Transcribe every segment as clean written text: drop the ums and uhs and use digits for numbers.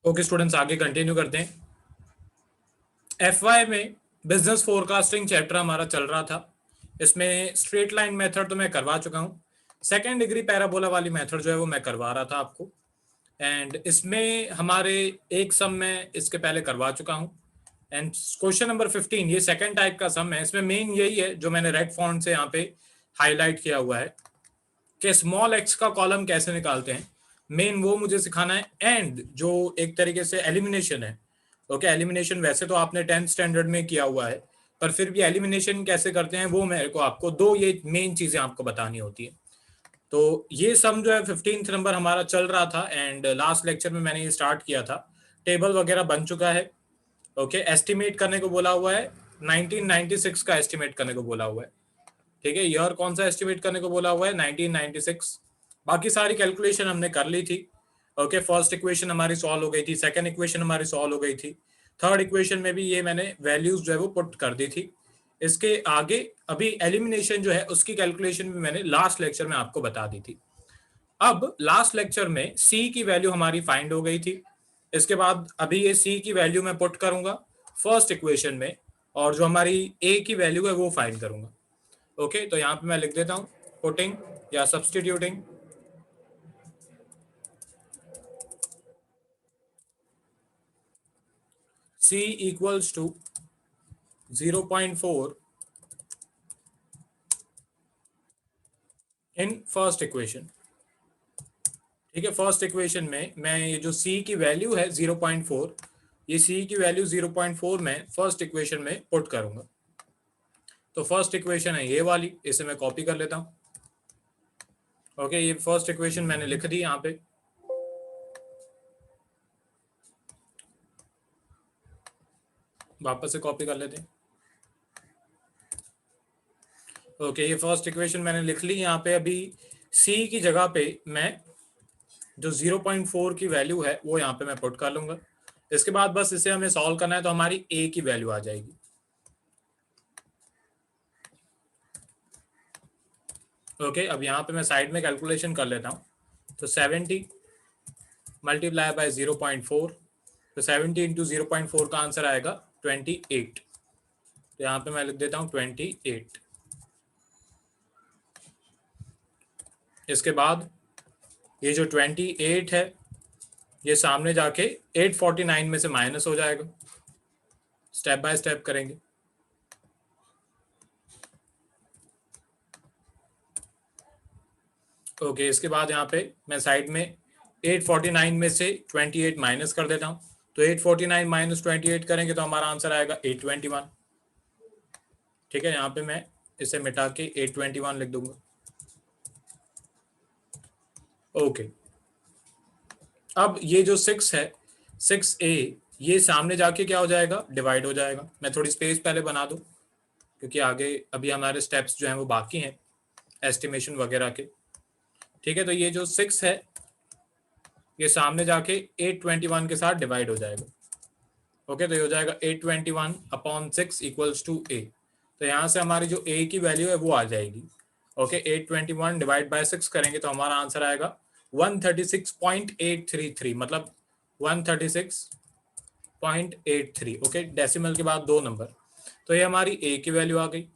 Okay students, आगे continue करते हैं। एफवाई में बिजनेस फोरकास्टिंग चैप्टर हमारा चल रहा था। इसमें स्ट्रेट लाइन मेथड तो मैं करवा चुका हूँ। सेकेंड डिग्री पैराबोला वाली मेथड जो है वो मैं करवा रहा था आपको। एंड इसमें हमारे एक सम में इसके पहले करवा चुका हूँ। एंड क्वेश्चन नंबर 15 ये सेकेंड टाइप का सम है। इसमें मेन यही है जो मैंने रेड फॉन्ट से यहाँ पे हाईलाइट किया हुआ है कि स्मॉल एक्स का कॉलम कैसे निकालते हैं। मेन वो मुझे सिखाना है। एंड जो एक तरीके से एलिमिनेशन है, ओके एलिमिनेशन वैसे तो आपने 10th स्टैंडर्ड में किया हुआ है, पर फिर भी एलिमिनेशन कैसे करते हैं वो मेरे को आपको दो ये मेन चीजें आपको बतानी होती है। तो ये सम जो है 15th नंबर हमारा चल रहा था। एंड लास्ट लेक्चर में मैंने ये स्टार्ट किया था। टेबल वगैरह बन चुका है। ओके एस्टिमेट करने को बोला हुआ है। 1996 का एस्टिमेट करने को बोला हुआ है। ठीक है, ईयर कौन सा एस्टिमेट करने को बोला हुआ है? 1996। बाकी सारी कैलकुलेशन हमने कर ली थी। ओके फर्स्ट इक्वेशन हमारी सॉल्व हो गई थी, सेकंड इक्वेशन हमारी सॉल्व हो गई थी, थर्ड इक्वेशन में भी ये मैंने वैल्यूज जो है वो पुट कर दी थी। इसके आगे अभी एलिमिनेशन जो है उसकी कैलकुलेशन भी मैंने लास्ट लेक्चर में आपको बता दी थी। अब लास्ट लेक्चर में सी की वैल्यू हमारी फाइंड हो गई थी। इसके बाद अभी ये सी की वैल्यू मैं पुट करूंगा फर्स्ट इक्वेशन में, और जो हमारी ए की वैल्यू है वो फाइंड करूंगा। ओके तो यहाँ पे मैं लिख देता हूँ पुटिंग या substituting C equals to 0.4 in first equation. ठीक है, फर्स्ट इक्वेशन में मैं ये जो C की वैल्यू है 0.4, ये C की वैल्यू 0.4 में फर्स्ट इक्वेशन में पुट करूंगा। तो फर्स्ट इक्वेशन है ये वाली, इसे मैं कॉपी कर लेता हूँ। ओके ये फर्स्ट इक्वेशन मैंने लिख दी यहाँ पे। वापस से कॉपी कर लेते हैं। ओके ये फर्स्ट इक्वेशन मैंने लिख ली यहाँ पे। अभी C की जगह पे मैं जो 0.4 की वैल्यू है वो यहाँ पे मैं पुट कर लूंगा। इसके बाद बस इसे हमें सॉल्व करना है, तो हमारी A की वैल्यू आ जाएगी। ओके अब यहाँ पे मैं साइड में कैलकुलेशन कर लेता हूँ। तो 70 मल्टीप्लाई बाय 0.4, तो 70 इंटू 0.4 का आंसर आएगा 28। तो यहाँ पे मैं लिख देता हूँ 28। इसके बाद ये जो 28 है ये सामने जाके 849 में से माइनस हो जाएगा। स्टेप बाय स्टेप करेंगे। ओके इसके बाद यहाँ पे मैं साइड में 849 में से 28 माइनस कर देता हूँ। तो 849 माइनस 28 करेंगे तो हमारा आंसर आएगा 821। ठीक है, यहाँ पे मैं इसे मिटा के 821 लिख दूंगा। ओके अब ये जो 6 है 6A, ये सामने जाके क्या हो जाएगा? डिवाइड हो जाएगा। मैं थोड़ी स्पेस पहले बना दूं क्योंकि आगे अभी हमारे स्टेप्स जो हैं वो बाकी हैं एस्टिमेशन वगैरह के। ठीक है, तो ये जो 6 है ये सामने जाके 821 के साथ डिवाइड हो जाएगा। ओके तो ये हो जाएगा 821 अपॉन 6 इक्वल्स टू A। तो यहाँ से हमारी जो A की वैल्यू है वो आ जाएगी। ओके 821 डिवाइड बाय 6 करेंगे तो हमारा आंसर आएगा 136.833, मतलब 136.83। ओके डेसिमल के बाद 2 नंबर। तो ये हमारी A की वैल्यू आ गई।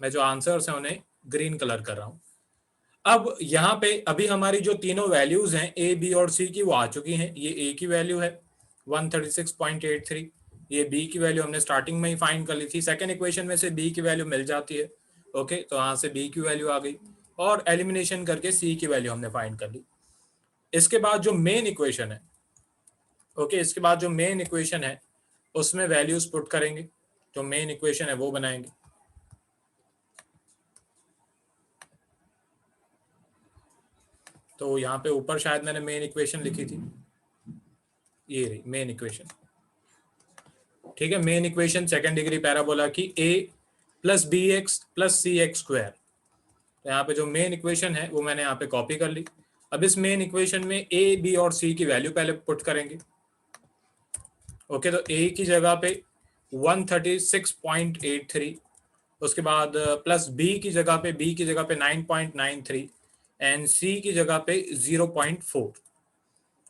मैं जो आंसर्स हैं उन्हें ग्रीन कलर कर रहा हूँ। अब यहाँ पे अभी हमारी जो तीनों वैल्यूज हैं A, B और C की वो आ चुकी हैं। ये A की वैल्यू है 136.83। ये B की वैल्यू हमने स्टार्टिंग में ही फाइंड कर ली थी। सेकेंड इक्वेशन में से B की वैल्यू मिल जाती है। ओके तो यहाँ से B की वैल्यू आ गई और एलिमिनेशन करके C की वैल्यू हमने फाइंड कर ली। इसके बाद जो मेन इक्वेशन है, ओके इसके बाद जो मेन इक्वेशन है उसमें वैल्यूज पुट करेंगे। जो मेन इक्वेशन है वो बनाएंगे। तो यहाँ पे ऊपर शायद मैंने मेन इक्वेशन लिखी थी, ये रही मेन इक्वेशन। ठीक है, main equation second degree parabola की a plus B X plus C X square. तो यहाँ पे जो मेन इक्वेशन है वो मैंने यहाँ पे कॉपी कर ली। अब इस मेन इक्वेशन में a, b और c की वैल्यू पहले पुट करेंगे। ओके तो a की जगह पे 136.83, उसके बाद प्लस b की जगह पे 9.93 एंड c की जगह पे 0.4।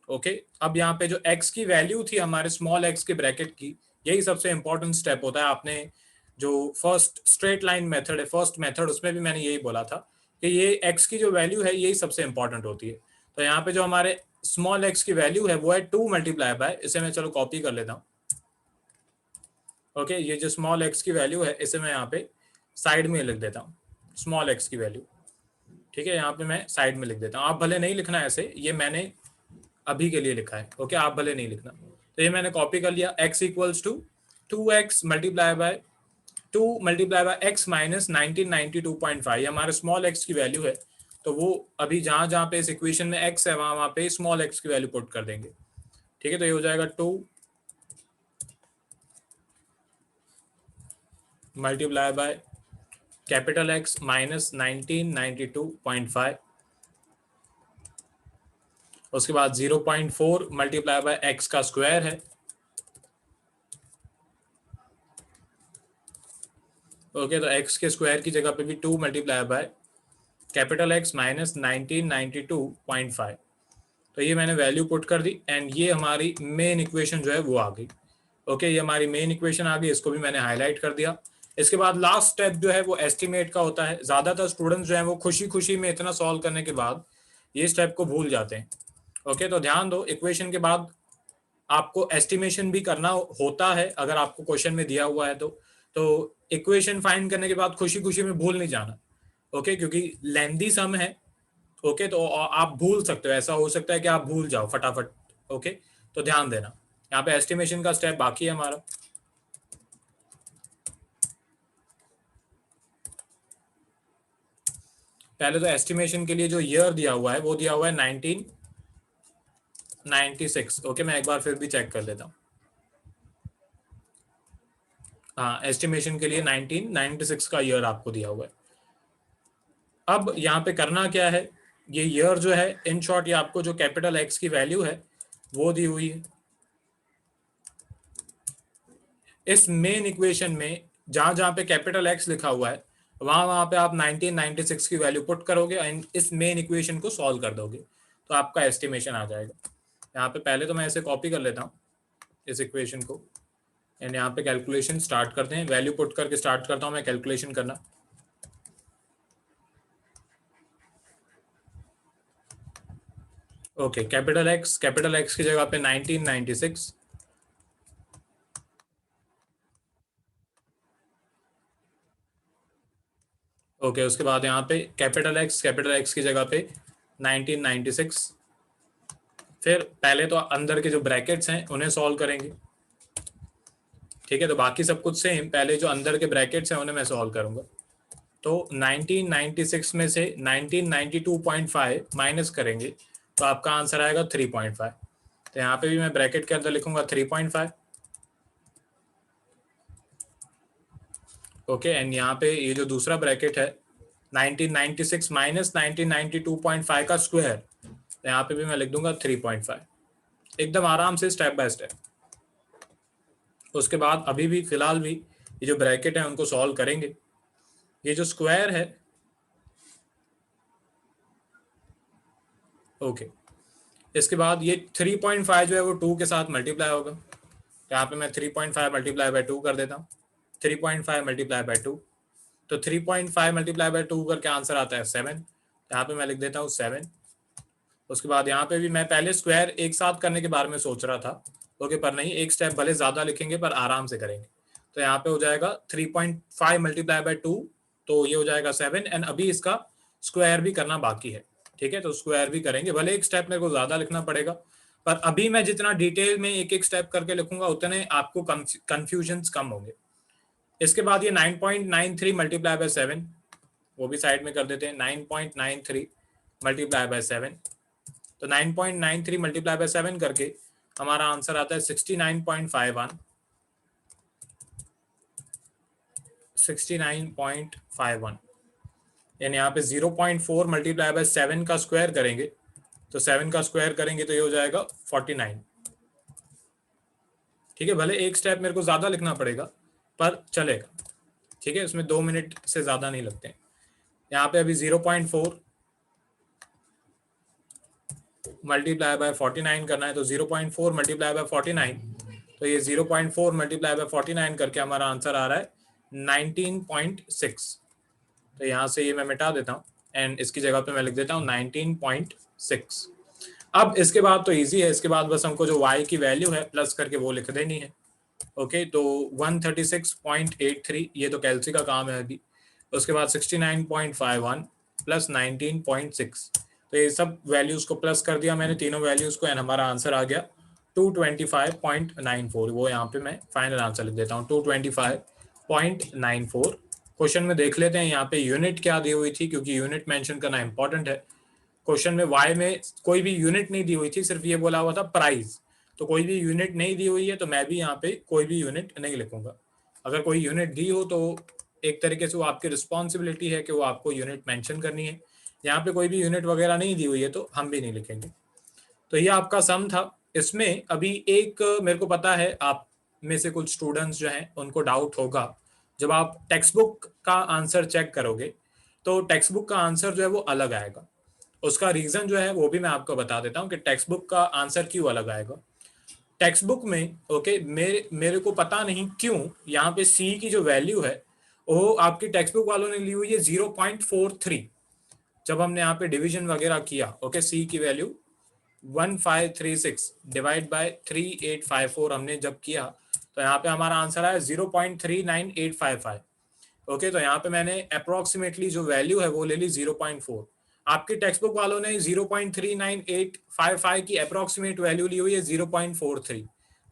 ओके, अब यहाँ पे जो x की वैल्यू थी हमारे स्मॉल x के ब्रैकेट की, यही सबसे इंपॉर्टेंट स्टेप होता है। आपने जो फर्स्ट स्ट्रेट लाइन मेथड है, फर्स्ट मेथड, उसमें भी मैंने यही बोला था कि ये x की जो वैल्यू है यही सबसे इंपॉर्टेंट होती है। तो यहाँ पे जो हमारे स्मॉल x की वैल्यू है वो है 2 मल्टीप्लाई बाय, इसे मैं चलो कॉपी कर लेता हूँ। ओके, ये जो स्मॉल x की वैल्यू है इसे मैं यहाँ पे साइड में लिख देता हूँ, स्मॉल x की वैल्यू। ठीक है, यहाँ पे मैं साइड में लिख देता हूँ, आप भले नहीं लिखना ऐसे, ये मैंने अभी के लिए लिखा है। ओके, आप भले नहीं लिखना। तो ये मैंने कॉपी कर लिया, x equals to 2x multiply by 2 × x minus 1992.5, ये हमारे स्मॉल x की वैल्यू है। तो वो अभी जहां जहां पे इस इक्वेशन में x है वहां वहां पे स्मॉल x की वैल्यू पुट कर देंगे। ठीक है, तो ये हो जाएगा 2 multiply by capital X minus 1992.5, उसके बाद 0.4 मल्टीप्लाई बाय x का स्क्वायर है। ओके, तो x के स्क्वायर की जगह पे भी 2 multiply by capital X minus 1992.5। तो ये मैंने वैल्यू पुट कर दी एंड ये हमारी मेन इक्वेशन जो है वो आ गई। ओके, ये हमारी मेन इक्वेशन आ गई, इसको भी मैंने हाईलाइट कर दिया। इसके बाद लास्ट स्टेप जो है वो एस्टिमेट का होता है। ज्यादातर स्टूडेंट्स जो है वो खुशी खुशी में इतना सॉल्व करने के बाद ये स्टेप को भूल जाते हैं। ओके, तो ध्यान दो, इक्वेशन के बाद आपको एस्टिमेशन भी करना होता है अगर आपको क्वेश्चन में दिया हुआ है तो इक्वेशन फाइंड करने के बाद खुशी खुशी में भूल नहीं जाना। ओके, क्योंकि लेंदी सम है। ओके, तो आप भूल सकते हो, ऐसा हो सकता है कि आप भूल जाओ फटाफट। ओके, तो ध्यान देना, यहाँ पे एस्टिमेशन का स्टेप बाकी है हमारा। पहले तो एस्टिमेशन के लिए जो ईयर दिया हुआ है वो दिया हुआ है 1996। ओके, मैं एक बार फिर भी चेक कर लेता हूँ। हाँ, एस्टिमेशन के लिए 1996 का ईयर आपको दिया हुआ है। अब यहाँ पे करना क्या है, ये ईयर जो है इन शॉर्ट, ये आपको जो कैपिटल एक्स की वैल्यू है वो दी हुई है। इस मेन इक्वेशन में जहां जहां पे कैपिटल एक्स लिखा हुआ है वहां वहां पे आप 1996 की वैल्यू पुट करोगे एंड इस मेन इक्वेशन को सॉल्व कर दोगे तो आपका एस्टिमेशन आ जाएगा। यहाँ पे पहले तो मैं इसे कॉपी कर लेता हूँ इस इक्वेशन को एंड यहाँ पे कैलकुलेशन स्टार्ट करते हैं। वैल्यू पुट करके स्टार्ट करता हूँ मैं कैलकुलेशन करना। ओके, कैपिटल एक्स की जगह पे 1996। ओके, उसके बाद यहाँ पे कैपिटल एक्स की जगह पे 1996। फिर पहले तो अंदर के जो ब्रैकेट्स हैं उन्हें सॉल्व करेंगे। ठीक है, तो बाकी सब कुछ सेम, पहले जो अंदर के ब्रैकेट्स हैं उन्हें मैं सॉल्व करूंगा। तो 1996 में से 1992.5 माइनस करेंगे तो आपका आंसर आएगा 3.5। तो यहाँ पे भी मैं ब्रैकेट के अंदर लिखूंगा 3.5। ओके, एंड यहाँ पे ये जो दूसरा ब्रैकेट है 1996 माइनस 1992.5 का स्क्वायर, तो यहाँ पे भी मैं लिख दूंगा 3.5, एकदम आराम से स्टेप बाय स्टेप। उसके बाद अभी भी फिलहाल भी ये जो ब्रैकेट है उनको सॉल्व करेंगे। ये जो स्क्वायर है, ओके, इसके बाद ये 3.5 जो है वो 2 के साथ मल्टीप्लाई होगा। यहाँ पे मैं 3.5 मल्टीप्लाई बाय 2 कर देता हूँ। 3.5 मल्टीप्लाई बाय 2, तो 3.5 मल्टीप्लाई बाय 2 करके आंसर आता है 7। यहाँ पे मैं लिख देता हूँ 7। उसके बाद यहाँ पे भी मैं पहले स्क्वायर एक साथ करने के बारे में सोच रहा था। ओके, पर नहीं, एक स्टेप भले ज्यादा लिखेंगे पर आराम से करेंगे। तो यहाँ पे हो जाएगा 3.5 मल्टीप्लाई बाय 2, तो ये हो जाएगा 7 एंड अभी इसका स्क्वायर भी करना बाकी है। ठीक है, तो स्क्वायर भी करेंगे, भले एक स्टेप मेरे को ज्यादा लिखना पड़ेगा पर अभी मैं जितना डिटेल में एक एक स्टेप करके लिखूंगा उतने आपको कंफ्यूजन कम होंगे। इसके बाद ये 9.93 मल्टीप्लाई बाय 7, वो भी साइड में कर देते हैं। 9.93 मल्टीप्लाई बाय 7, तो 9.93 मल्टीप्लाई बाय 7 करके हमारा आंसर आता है 69.51। 69.51 यानी यहाँ पे 0.4 मल्टीप्लाई बाय 7 का स्क्वायर करेंगे, तो 7 का स्क्वायर करेंगे तो ये हो जाएगा 49। ठीक है, भले एक स्टेप मेरे को ज्यादा लिखना पड़ेगा पर चलेगा। ठीक है, उसमें 2 मिनट से ज्यादा नहीं लगते हैं। यहाँ पे अभी 0.4 मल्टीप्लाई बाय 49 करना है, तो 0.4 मल्टीप्लाई बाय 49, तो ये 0.4 मल्टीप्लाई बाय 49 करके हमारा आंसर आ रहा है 19.6। तो यहाँ से ये मैं मिटा देता हूँ एंड इसकी जगह पे मैं लिख देता हूँ 19.6। अब इसके बाद तो इजी है, इसके बाद बस हमको जो y की वैल्यू है प्लस करके वो लिख देनी है। ओके, तो 136.83 ये तो कैलसी का काम है अभी। उसके बाद 69.51 प्लस 19.6, तो ये सब वैल्यूज को प्लस कर दिया मैंने, तीनों वैल्यूज को, एंड हमारा आंसर आ गया 225.94। वो यहाँ पे मैं फाइनल आंसर लिख देता हूँ 225.94। क्वेश्चन में देख लेते हैं यहाँ पे यूनिट क्या दी हुई थी, क्योंकि यूनिट मेंशन करना इंपॉर्टेंट है। क्वेश्चन में y में कोई भी यूनिट नहीं दी हुई थी, सिर्फ ये बोला हुआ था प्राइस। तो कोई भी यूनिट नहीं दी हुई है तो मैं भी यहाँ पे कोई भी यूनिट नहीं लिखूंगा। अगर कोई यूनिट दी हो तो एक तरीके से वो आपकी रिस्पॉन्सिबिलिटी है कि वो आपको यूनिट मेंशन करनी है। यहाँ पे कोई भी यूनिट वगैरह नहीं दी हुई है तो हम भी नहीं लिखेंगे। तो ये आपका सम था। इसमें अभी एक मेरे को पता है आप में से कुछ स्टूडेंट्स जो हैं उनको डाउट होगा, जब आप टेक्स्ट बुक का आंसर चेक करोगे तो टेक्स्ट बुक का आंसर जो है वो अलग आएगा। उसका रीजन जो है वो भी मैं आपको बता देता हूँ कि टेक्स्ट बुक का आंसर क्यों अलग आएगा। टेक्स्ट बुक में ओके, मेरे को पता नहीं क्यों यहाँ पे सी की जो वैल्यू है वो आपकी टेक्स्ट बुक वालों ने ली हुई है 0.43। जब हमने यहाँ पे डिवीजन वगैरह किया, ओके, सी की वैल्यू 1536 डिवाइड बाय 3854 हमने जब किया तो यहाँ पे हमारा आंसर आया 0.39855। ओके, तो यहाँ पे मैंने अप्रोक्सीमेटली जो वैल्यू है वो ले ली 0.4। आपकी टेक्स्ट बुक वालों ने 0.39855 की अप्रोक्सीमेट वैल्यू ली हुई है 0.43।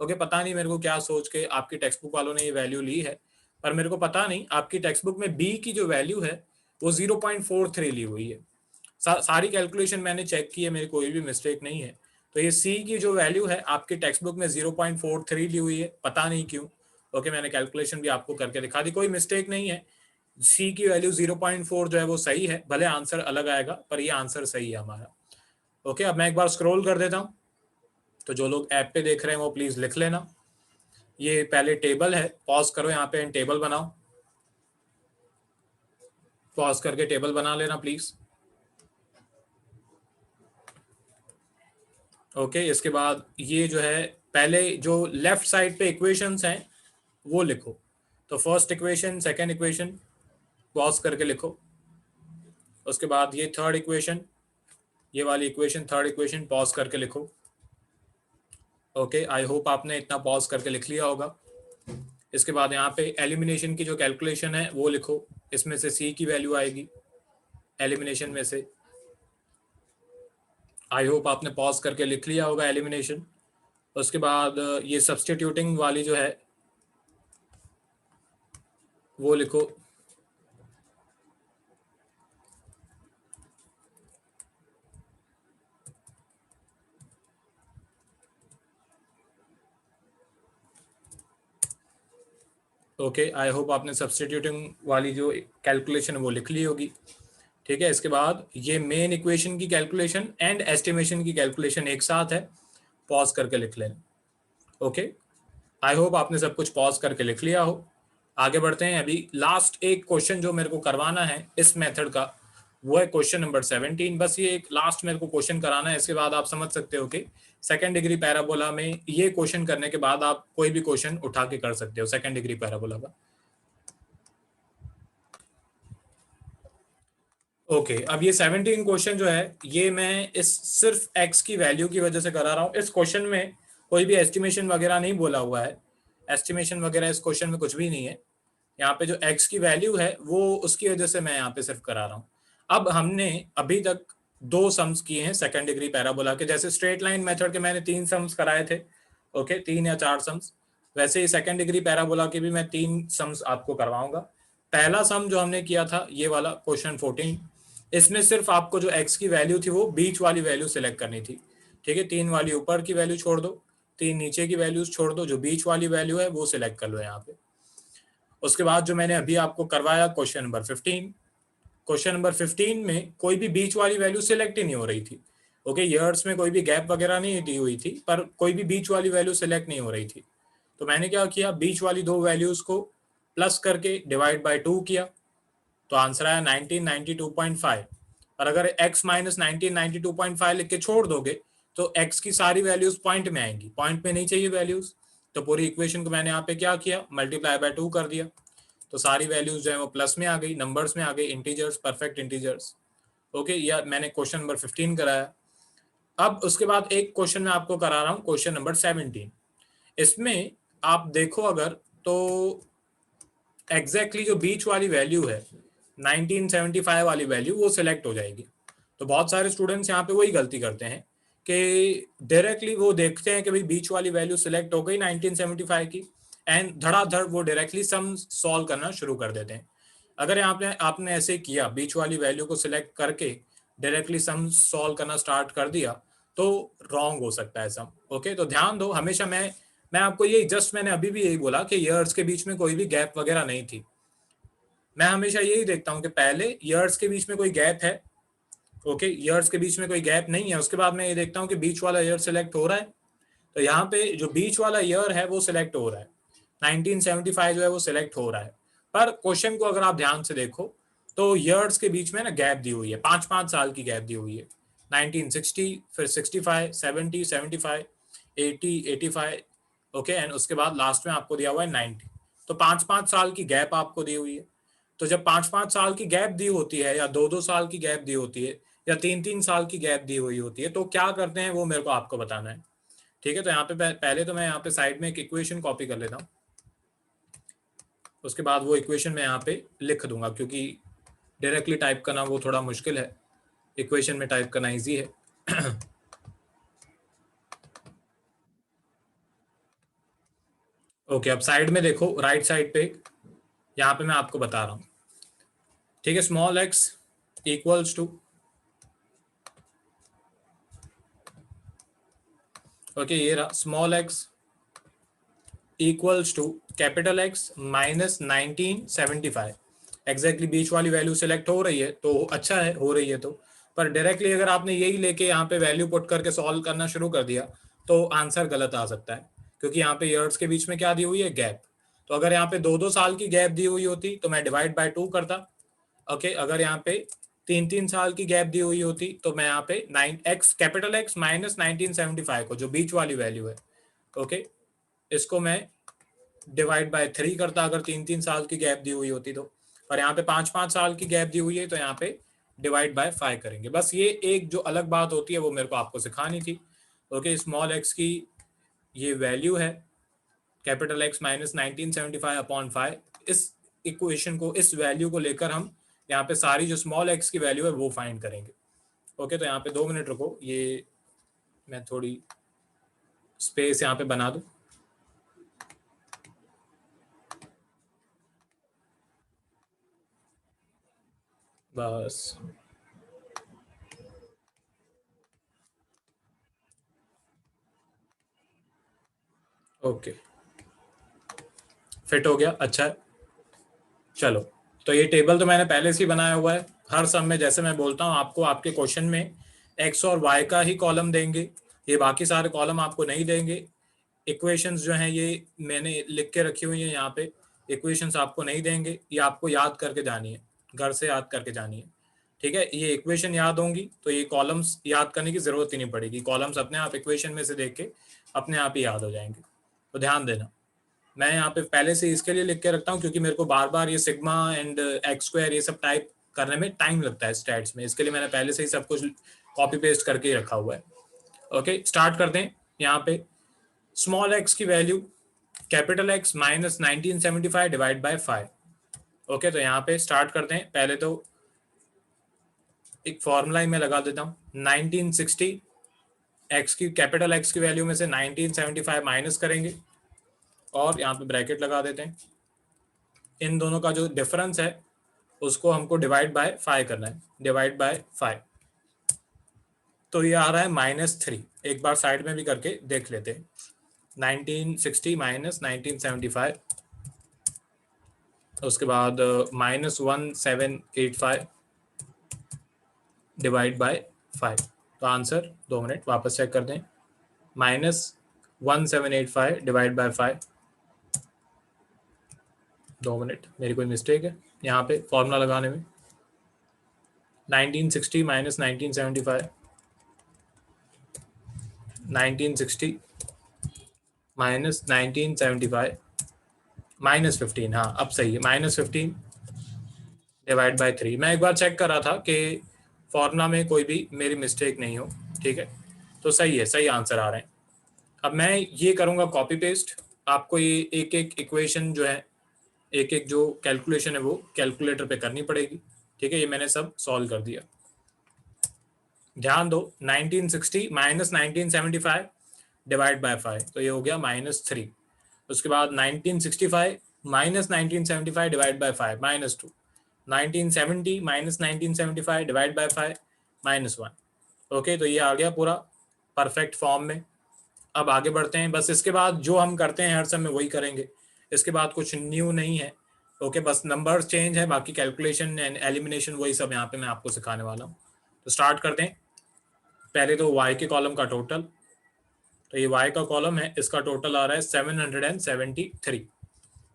ओके, पता नहीं मेरे को क्या सोच के आपकी टेक्स्ट बुक वालों ने ये वैल्यू ली है, पर मेरे को पता नहीं आपकी टेक्स्ट बुक में बी की जो वैल्यू है वो 0.43 ली हुई है। सारी कैलकुलेशन मैंने चेक की है, मेरी कोई भी मिस्टेक नहीं है। तो ये सी की जो वैल्यू है आपकी टेक्स्ट बुक में 0.43 ली हुई है, पता नहीं क्यों। ओके, मैंने कैलकुलेशन भी आपको करके दिखा दी, कोई मिस्टेक नहीं है। सी की वैल्यू 0.4 जो है वो सही है, भले आंसर अलग आएगा पर ये आंसर सही है हमारा। ओके, अब मैं एक बार स्क्रॉल कर देता हूँ, तो जो लोग ऐप पे देख रहे हैं वो प्लीज लिख लेना। ये पहले टेबल है, पॉज करो यहाँ पे, टेबल बनाओ, पॉज करके टेबल बना लेना प्लीज। ओके, इसके बाद ये जो है पहले जो लेफ्ट साइड पे इक्वेशंस हैं वो लिखो। तो first equation, second equation pause करके लिखो। उसके बाद ये थर्ड इक्वेशन, ये वाली इक्वेशन, थर्ड इक्वेशन पॉज करके लिखो। ओके, आई होप आपने इतना पॉज करके लिख लिया होगा। इसके बाद यहाँ पे एलिमिनेशन की जो कैलकुलेशन है वो लिखो, इसमें से सी की वैल्यू आएगी एलिमिनेशन में से। आई होप आपने पॉज करके लिख लिया होगा एलिमिनेशन। उसके बाद ये सब्स्टिट्यूटिंग वाली जो है वो लिखो। ओके, आई होप आपने सब्स्टिट्यूटिंग वाली जो कैलकुलेशन है वो लिख ली होगी। ठीक है, इसके बाद ये मेन इक्वेशन की कैलकुलेशन एंड एस्टिमेशन की कैलकुलेशन एक साथ है, पॉज करके लिख लेना। ओके, आई होप आपने सब कुछ पॉज करके लिख लिया हो। आगे बढ़ते हैं। अभी लास्ट एक क्वेश्चन जो मेरे को करवाना है इस मेथड का वो है क्वेश्चन नंबर 17। बस ये एक लास्ट मेरे को क्वेश्चन कराना है, इसके बाद आप समझ सकते हो कि सेकंड डिग्री पैराबोला में ये क्वेश्चन करने के बाद आप कोई भी क्वेश्चन उठा के कर सकते हो सेकंड डिग्री पैराबोला का। ओके, अब ये 17 क्वेश्चन जो है ये मैं इस सिर्फ x की वैल्यू की वजह से करा रहा हूँ। इस क्वेश्चन में कोई भी एस्टिमेशन वगैरह नहीं बोला हुआ है, एस्टिमेशन वगैरह इस क्वेश्चन में कुछ भी नहीं है। यहाँ पे जो x की वैल्यू है वो उसकी वजह से मैं यहाँ पे सिर्फ करा रहा हूँ। अब हमने अभी तक 2 सम्स किए हैं सेकंड डिग्री पैराबोला के। जैसे स्ट्रेट लाइन मेथड के मैंने 3 सम्स कराए थे, ओके, 3 या 4 सम्स, वैसे ही सेकंड डिग्री पैराबोला के भी मैं 3 सम्स आपको करवाऊंगा। पहला सम जो हमने किया था ये वाला क्वेश्चन 14, इसमें सिर्फ आपको जो x की वैल्यू थी वो बीच वाली वैल्यू सिलेक्ट करनी थी। ठीक है, 3 वाली ऊपर की वैल्यू छोड़ दो, 3 नीचे की वैल्यूज छोड़ दो, जो बीच वाली वैल्यू है वो सिलेक्ट कर लो यहाँ पे। उसके बाद जो मैंने अभी आपको करवाया क्वेश्चन नंबर 15, क्वेश्चन नंबर 15 में कोई भी बीच वाली वैल्यू सिलेक्ट ही नहीं हो रही थी। ओके, ईयर्स में कोई भी गैप वगैरह नहीं दी हुई थी, पर कोई भी बीच वाली वैल्यू सिलेक्ट नहीं हो रही थी। तो मैंने क्या किया, बीच वाली 2 वैल्यूज को प्लस करके डिवाइड बाय 2 किया, तो आंसर आया 1992.5। और अगर x माइनस 1992.5 लिख के छोड़ दोगे तो x की सारी वैल्यूज पॉइंट में आएंगी, पॉइंट में नहीं चाहिए वैल्यूज, तो पूरी इक्वेशन को मैंने यहाँ पे क्या किया, मल्टीप्लाई बाय 2 कर दिया, तो सारी वैल्यूज जो है वो प्लस में आ गई, नंबर्स में आ गई, इंटीजर्स, परफेक्ट इंटीजर्स। ओके, या मैंने क्वेश्चन नंबर 15 कराया। अब उसके बाद एक क्वेश्चन मैं आपको करा रहा हूँ, क्वेश्चन नंबर 17। इसमें आप देखो अगर तो एग्जैक्टली जो बीच वाली वैल्यू है 1975 वाली वैल्यू वो सिलेक्ट हो जाएगी। तो बहुत सारे स्टूडेंट्स यहाँ पे वही गलती करते हैं कि डायरेक्टली वो देखते हैं कि भाई बीच वाली वैल्यू सिलेक्ट हो गई 1975 की, एंड धड़ाधड़ वो डायरेक्टली सम सॉल्व करना शुरू कर देते हैं। अगर आपने ऐसे किया, बीच वाली वैल्यू को सिलेक्ट करके डायरेक्टली सम सॉल्व करना स्टार्ट कर दिया, तो रॉन्ग हो सकता है सम। ओके, तो ध्यान दो हमेशा, मैं आपको यही जस्ट मैंने अभी भी यही बोला कि ईयर्स के बीच में कोई भी गैप वगैरह नहीं थी। मैं हमेशा यही देखता हूँ कि पहले ईयर्स के बीच में कोई गैप है, ओके, ईयर्स के बीच में कोई गैप नहीं है, उसके बाद मैं ये देखता हूँ कि बीच वाला ईयर सिलेक्ट हो रहा है, तो यहाँ पे जो बीच वाला ईयर है वो सिलेक्ट हो रहा है, 1975 जो है वो सिलेक्ट हो रहा है। पर क्वेश्चन को अगर आप ध्यान से देखो तो ईयर्स के बीच में ना गैप दी हुई है, 5-5 साल की गैप दी हुई है, 1960, फिर 65, 70, 75, 80, 85, ओके, एंड उसके बाद लास्ट में आपको दिया हुआ है 90। तो 5-5 साल की गैप आपको दी हुई है। तो जब 5-5 साल की गैप दी होती है, या 2-2 साल की गैप दी होती है, या 3-3 साल की गैप दी हुई होती है, तो क्या करते हैं वो मेरे को आपको बताना है। ठीक है, तो यहाँ पे पहले तो मैं यहाँ पे साइड में एक इक्वेशन कॉपी कर लेता हूँ, उसके बाद वो इक्वेशन मैं यहाँ पे लिख दूंगा, क्योंकि डायरेक्टली टाइप करना वो थोड़ा मुश्किल है, इक्वेशन में टाइप करना इजी है। ओके, अब साइड में देखो, राइट साइड पे यहाँ पे मैं आपको बता रहा हूँ। ठीक है, small x equals to, okay ये रहा small x equals to capital x minus 1975। Exactly बीच वाली वैल्यू सिलेक्ट हो रही है तो अच्छा है, हो रही है तो, पर डायरेक्टली अगर आपने यही लेके यहाँ पे वैल्यू पुट करके सॉल्व करना शुरू कर दिया तो आंसर गलत आ सकता है, क्योंकि यहाँ पे ईयर्स के बीच में क्या दी हुई है, गैप। तो अगर यहाँ पे 2-2 साल की गैप दी हुई होती तो मैं डिवाइड बाय 2 करता। ओके, अगर यहाँ पे 3-3 साल की गैप दी हुई होती तो मैं यहाँ पे 9x कैपिटल एक्स माइनस 1975 को, जो बीच वाली वैल्यू है, ओके, इसको मैं डिवाइड बाय 3 करता अगर 3-3 साल की गैप दी हुई होती तो। और यहाँ पे 5-5 साल की गैप दी हुई है तो यहाँ पे डिवाइड बाय 5 करेंगे। बस ये एक जो अलग बात होती है वो मेरे को आपको सिखानी थी। ओके, स्मॉल एक्स की ये वैल्यू है कैपिटल एक्स माइनस 1975/5। इस इक्वेशन को, इस वैल्यू को लेकर हम यहाँ पे सारी जो स्मॉल एक्स की वैल्यू है वो फाइंड करेंगे। ओके, तो यहाँ पे 2 मिनट रुको, ये मैं थोड़ी स्पेस यहाँ पे बना दूं। बस, ओके, फिट हो गया, अच्छा है। चलो, तो ये टेबल तो मैंने पहले से ही बनाया हुआ है। हर सम में जैसे मैं बोलता हूँ आपको, आपके क्वेश्चन में एक्स और वाई का ही कॉलम देंगे, ये बाकी सारे कॉलम आपको नहीं देंगे। इक्वेशंस जो हैं ये मैंने लिख के रखी हुई है यहाँ पे, इक्वेशंस आपको नहीं देंगे, ये आपको याद करके जानी है, घर से याद करके जानी है। ठीक है, ये इक्वेशन याद होंगी तो ये कॉलम्स याद करने की जरूरत ही नहीं पड़ेगी, कॉलम्स अपने आप इक्वेशन में से देख के अपने आप ही याद हो जाएंगे। तो ध्यान देना, मैं यहाँ पे पहले से इसके लिए लिख के रखता हूँ क्योंकि मेरे को बार बार ये सिग्मा एंड एक्स स्क्वायर ये सब टाइप करने में टाइम लगता है स्टैट्स में, इसके लिए मैंने पहले से ही सब कुछ कॉपी पेस्ट करके ही रखा हुआ है। ओके, स्टार्ट करते हैं। यहाँ पे स्मॉल एक्स की value capital x minus 1975 divide by 5। Okay, तो यहाँ पे स्टार्ट करते हैं। पहले तो एक फॉर्मूला ही मैं लगा देता हूँ, 1960 एक्स की, कैपिटल एक्स की वैल्यू में से 1975 माइनस करेंगे और यहाँ पे ब्रैकेट लगा देते हैं। इन दोनों का जो डिफरेंस है उसको हमको डिवाइड बाय 5 करना है, डिवाइड बाय 5, तो ये आ रहा है -3। एक बार साइड में भी करके देख लेते हैं, 1960 माइनस 1975, उसके बाद -1785 डिवाइड बाय 5। तो आंसर, 2 मिनट वापस चेक कर दें, -1785 डिवाइड बाय 5। 2 मिनट, मेरी कोई मिस्टेक है यहाँ पे फॉर्मूला लगाने में। 1960 माइनस 1975, 1960 माइनस 1975 माइनस 15, हाँ अब सही है, माइनस 15 डिवाइड बाय 3। मैं एक बार चेक कर रहा था कि फॉर्मूला में कोई भी मेरी मिस्टेक नहीं हो, ठीक है, तो सही है, सही आंसर आ रहे हैं। अब मैं ये करूँगा कॉपी पेस्ट, आपको ये एक एक इक्वेशन जो है, एक एक जो कैलकुलेशन है वो कैलकुलेटर पे करनी पड़ेगी, ठीक है। ये मैंने सब सॉल्व कर दिया। ध्यान दो, 1960 माइनस 1975 डिवाइड बाय 5, तो ये हो गया -3। उसके बाद 1965 minus 1975 divide by 5 -2, 1970 minus 1975 divide by 5 -1। Okay, तो ये आ गया पूरा परफेक्ट फॉर्म में। अब आगे बढ़ते हैं, बस इसके बाद जो हम करते हैं हर समय वही करेंगे, इसके बाद कुछ न्यू नहीं है। ओके, बस नंबर्स चेंज है, बाकी कैलकुलेशन एंड एलिमिनेशन वही सब यहाँ पे मैं आपको सिखाने वाला हूँ। तो स्टार्ट करते हैं। पहले तो y के कॉलम का टोटल, तो ये y का कॉलम है, इसका टोटल आ रहा है 773,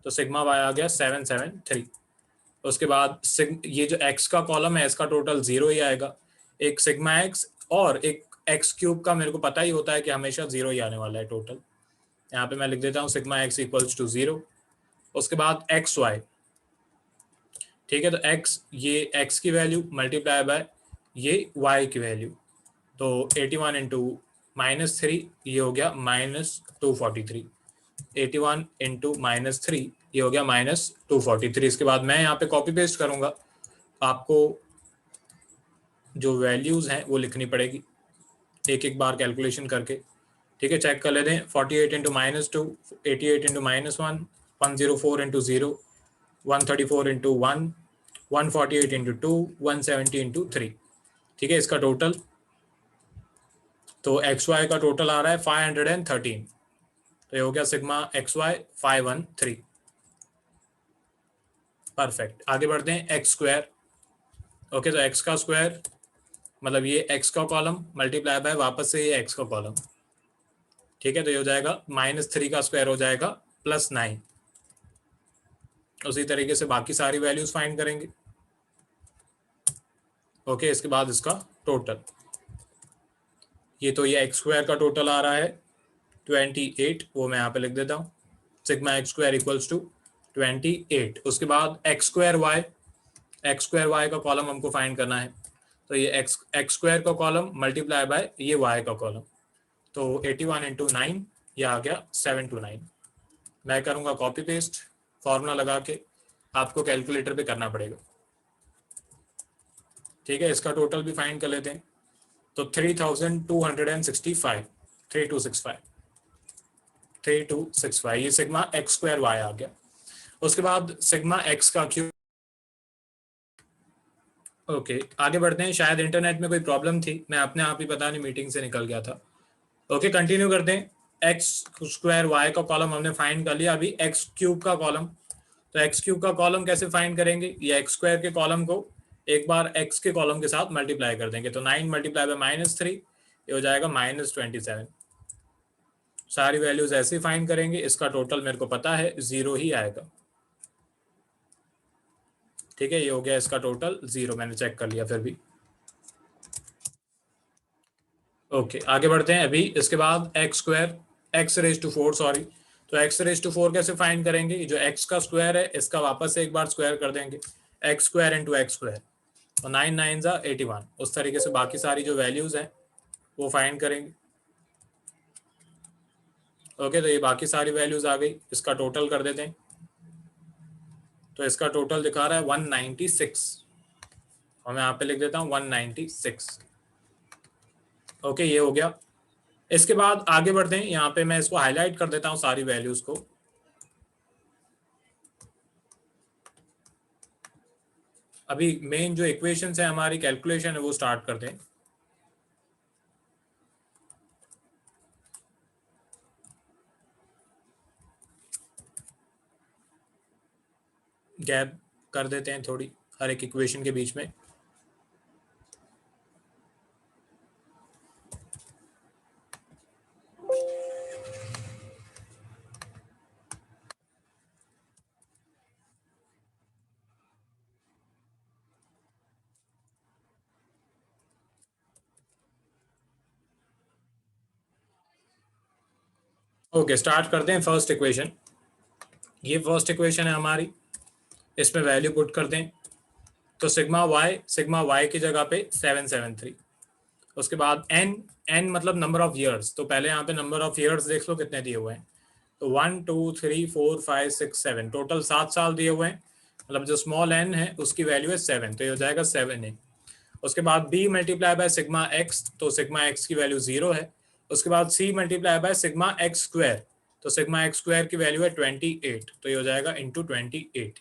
तो सिग्मा y आ गया 773। उसके बाद ये जो x का कॉलम है इसका टोटल 0 ही आएगा, एक सिग्मा x और एक एक्स क्यूब का मेरे को पता ही होता है कि हमेशा 0 ही आने वाला है टोटल। यहाँ पे मैं लिख देता हूँ सिग्मा x इक्वल्स टू 0। उसके बाद एक्स वाई, ठीक है, तो x, ये x की वैल्यू मल्टीप्लाई बाय ये y की वैल्यू, तो 81 इंटू -3 ये हो गया -243, 81 इंटू -3 ये हो गया -243। इसके बाद मैं यहाँ पे कॉपी पेस्ट करूँगा, आपको जो वैल्यूज़ हैं वो लिखनी पड़ेगी एक एक बार कैलकुलेशन करके, ठीक है। चेक कर लेते हैं, 48 into -2, 88 into -1, 104 into 0, 134 into 1, 148 into 2, 170 into 3, ठीक है। इसका टोटल, तो एक्स वाई का टोटल आ रहा है 513, तो ये हो गया सिग्मा एक्स वाई 513। परफेक्ट, आगे बढ़ते हैं, एक्स स्क्वायर। ओके, तो एक्स का स्क्वायर मतलब ये एक्स का कॉलम मल्टीप्लाई बाय वापस से ये एक्स का कॉलम, ठीक है, तो ये हो जाएगा -3 का स्क्वायर हो जाएगा +9। उसी तरीके से बाकी सारी वैल्यूज फाइंड करेंगे। ओके, इसके बाद इसका टोटल, ये तो ये एक्स स्क्वायर का टोटल आ रहा है 28, वो मैं यहाँ पे लिख देता हूँ, sigma x square equals to 28। उसके बाद एक्स स्क्वायर वाई का कॉलम हमको फाइंड करना है, तो ये एक्स स्क्वायर का कॉलम मल्टीप्लाई बाय ये वाई का कॉलम, तो 81 इंटू 9 ये आ गया 729। मैं करूँगा कॉपी पेस्ट, फॉर्मूला लगा के आपको कैलकुलेटर पे करना पड़ेगा, ठीक है। इसका टोटल भी फाइंड कर लेते हैं, तो 3265, 3265, 3265, ये सिग्मा एक्स स्क्वायर वाई आ गया। उसके बाद सिग्मा एक्स का क्यूब। ओके, आगे बढ़ते हैं, शायद इंटरनेट में कोई प्रॉब्लम थी, मैं अपने आप ही पता नहीं मीटिंग से निकल गया था। ओके, कंटिन्यू करते हैं। एक्स स्क्वायर वाई का कॉलम हमने फाइंड कर लिया, अभी एक्स क्यूब का कॉलम, तो एक्स क्यूब का कॉलम कैसे फाइंड करेंगे, ये एक्स स्क्वायर के कॉलम को एक बार एक्स के कॉलम के साथ मल्टीप्लाई कर देंगे, तो 9 मल्टीप्लाई बाय -3 ये हो जाएगा -27। सारी वैल्यूज ऐसे ही फाइंड करेंगे, इसका टोटल मेरे को पता है 0 ही आएगा, ठीक है। ये हो गया इसका टोटल 0, मैंने चेक कर लिया फिर भी। ओके, आगे बढ़ते हैं। अभी इसके बाद X square X raise to 4, sorry, तो एक्स रेज टू 4 कैसे फाइंड करेंगे, जो एक्स का स्क्वायर है इसका वापस से एक बार स्क्वायर कर देंगे, x square into x square, तो 9 9 जा 81। उस तरीके से बाकी सारी जो वैल्यूज हैं वो फाइंड करेंगे। ओके, तो ये बाकी सारी वैल्यूज आ गई, इसका टोटल कर देते हैं, तो इसका टोटल दिखा रहा है 196, और मैं यहाँ पे लिख देता हूँ 196। ओके, ये हो गया। इसके बाद आगे बढ़ते हैं, यहाँ पे मैं इसको हाईलाइट कर देता हूँ सारी वैल्यूज को। अभी मेन जो इक्वेशंस है हमारी कैलकुलेशन है वो स्टार्ट करते हैं। गैप कर देते हैं थोड़ी हर एक इक्वेशन के बीच में। ओके, स्टार्ट करते हैं फर्स्ट इक्वेशन। ये फर्स्ट इक्वेशन है हमारी, इसमें वैल्यू पुट करते हैं। तो सिग्मा वाई की जगह पे 773। उसके बाद एन, एन मतलब नंबर ऑफ ईयर्स। तो पहले यहाँ पे नंबर ऑफ ईयर्स देख लो कितने दिए हुए हैं। तो 1 2 3 4 5 6 7, टोटल 7 साल दिए हुए हैं। मतलब जो स्मॉल एन है उसकी वैल्यू है 7, तो ये हो जाएगा 7 ए। उसके बाद b multiply by sigma x, तो सिग्मा एक्स की वैल्यू 0 है। उसके बाद c multiply by sigma x square, तो सिग्मा एक्स स्क्वायर की वैल्यू है 28, तो ये हो जाएगा इंटू 28।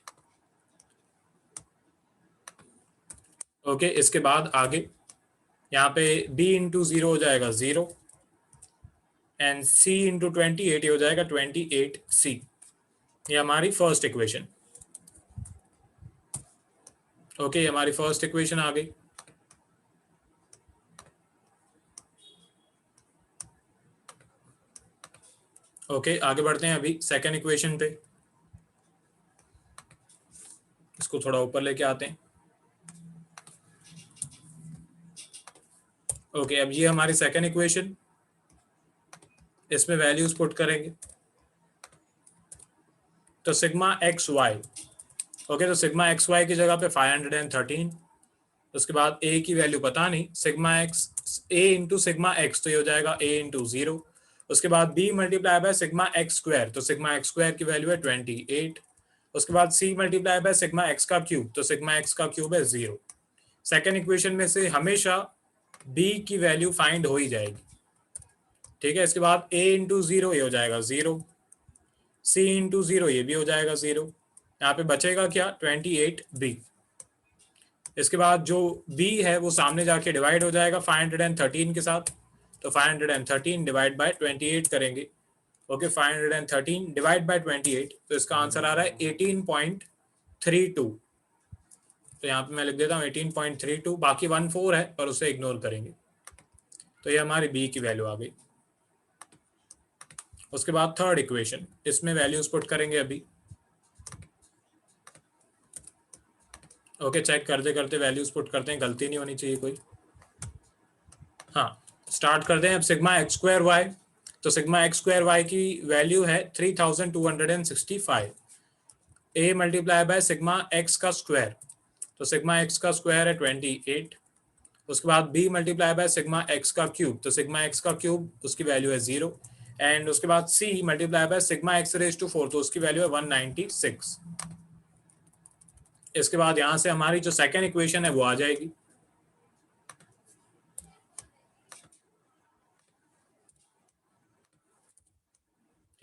ओके, इसके बाद आगे यहाँ पे b इंटू 0 हो जाएगा 0 एंड c इंटू 28 ये हो जाएगा 28c। ये हमारी फर्स्ट इक्वेशन। ओके, हमारी फर्स्ट इक्वेशन आ गई। ओके, आगे बढ़ते हैं अभी सेकेंड इक्वेशन पे। इसको थोड़ा ऊपर लेके आते हैं। ओके, अब ये हमारी सेकेंड इक्वेशन, इसमें वैल्यूज पुट करेंगे। तो सिग्मा एक्स वाई, ओके, तो सिग्मा एक्स वाई की जगह पे 513। उसके बाद a की वैल्यू पता नहीं, sigma x a into sigma x, तो ये हो जाएगा a इंटू 0। उसके बाद b multiply by sigma x square, तो सिग्मा एक्स स्क्वायर की वैल्यू है 28। उसके बाद c multiply by sigma x का क्यूब, तो सिग्मा एक्स का क्यूब है 0। सेकेंड इक्वेशन में से हमेशा b की वैल्यू फाइंड हो ही जाएगी। ठीक है, इसके बाद a इंटू 0 ये हो जाएगा 0, c इंटू 0 ये भी हो जाएगा 0। यहाँ पे बचेगा क्या, 28b। इसके बाद जो b है वो सामने जाके डिवाइड हो जाएगा 513 के साथ। तो 513 डिवाइड बाय 28 करेंगे। ओके, 513 डिवाइड बाय 28, तो इसका आंसर आ रहा है 18.32। तो यहाँ पे मैं लिख देता हूँ 18.32, बाकी 14 है पर उसे इग्नोर करेंगे। तो ये हमारी b की वैल्यू आ गई। उसके बाद थर्ड इक्वेशन, इसमें वैल्यूज पुट करेंगे अभी। ओके, चेक करते करते वैल्यूज पुट करते हैं, गलती नहीं होनी चाहिए कोई। हाँ, स्टार्ट करते हैं अब सिग्मा एक्स स्क्वायर वाई। तो सिग्मा एक्स स्क्वायर वाई की वैल्यू है 3265। A multiply by sigma x का स्क्वायर, तो सिग्मा एक्स का स्क्वायर है 28। उसके बाद b multiply by sigma x का क्यूब, तो सिग्मा एक्स का क्यूब उसकी वैल्यू है 0। एंड उसके बाद c multiply by sigma x raise to 4, तो उसकी वैल्यू है 196। इसके बाद यहां से हमारी जो सेकेंड इक्वेशन है वो आ जाएगी।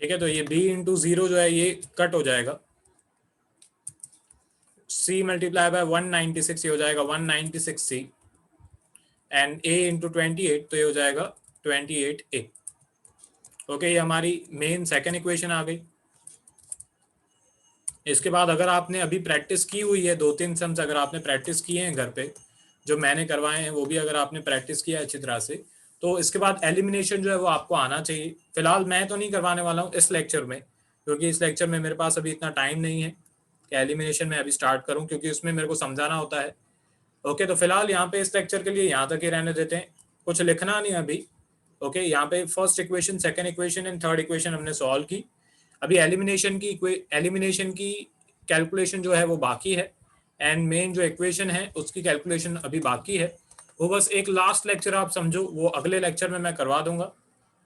ठीक है, तो ये b इंटू 0 जो है ये कट हो जाएगा। c मल्टीप्लाई बाय 196 ये हो जाएगा 196c। एंड a इंटू 28, तो ये हो जाएगा 28a। ओके, ये हमारी मेन सेकेंड इक्वेशन आ गई। इसके बाद अगर आपने अभी प्रैक्टिस की हुई है, 2-3 सम्स अगर आपने प्रैक्टिस किए हैं घर पे, जो मैंने करवाए हैं वो भी अगर आपने प्रैक्टिस किया है अच्छी तरह से, तो इसके बाद एलिमिनेशन जो है वो आपको आना चाहिए। फिलहाल मैं तो नहीं करवाने वाला हूँ इस लेक्चर में, क्योंकि इस लेक्चर में मेरे पास अभी इतना टाइम नहीं है कि एलिमिनेशन में अभी स्टार्ट करूँ, क्योंकि उसमें मेरे को समझाना होता है। ओके, तो फिलहाल यहाँ पे इस लेक्चर के लिए यहाँ तक ही रहने देते हैं, कुछ लिखना नहीं अभी। ओके, यहाँ पे first equation, second equation and third equation हमने सॉल्व की। अभी एलिमिनेशन की कैलकुलेशन जो है वो बाकी है, एंड मेन जो इक्वेशन है उसकी कैलकुलेशन अभी बाकी है। वो बस एक लास्ट लेक्चर आप समझो, वो अगले लेक्चर में मैं करवा दूंगा।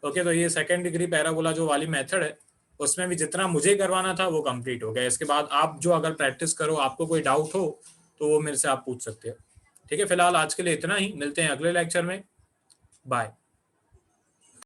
ओके, तो ये सेकेंड डिग्री पैराबोला जो वाली मेथड है उसमें भी जितना मुझे करवाना था वो कंप्लीट हो गया। इसके बाद आप जो अगर प्रैक्टिस करो, आपको कोई डाउट हो तो वो मेरे से आप पूछ सकते हो। ठीक है, फिलहाल आज के लिए इतना ही, मिलते हैं अगले लेक्चर में। बाय।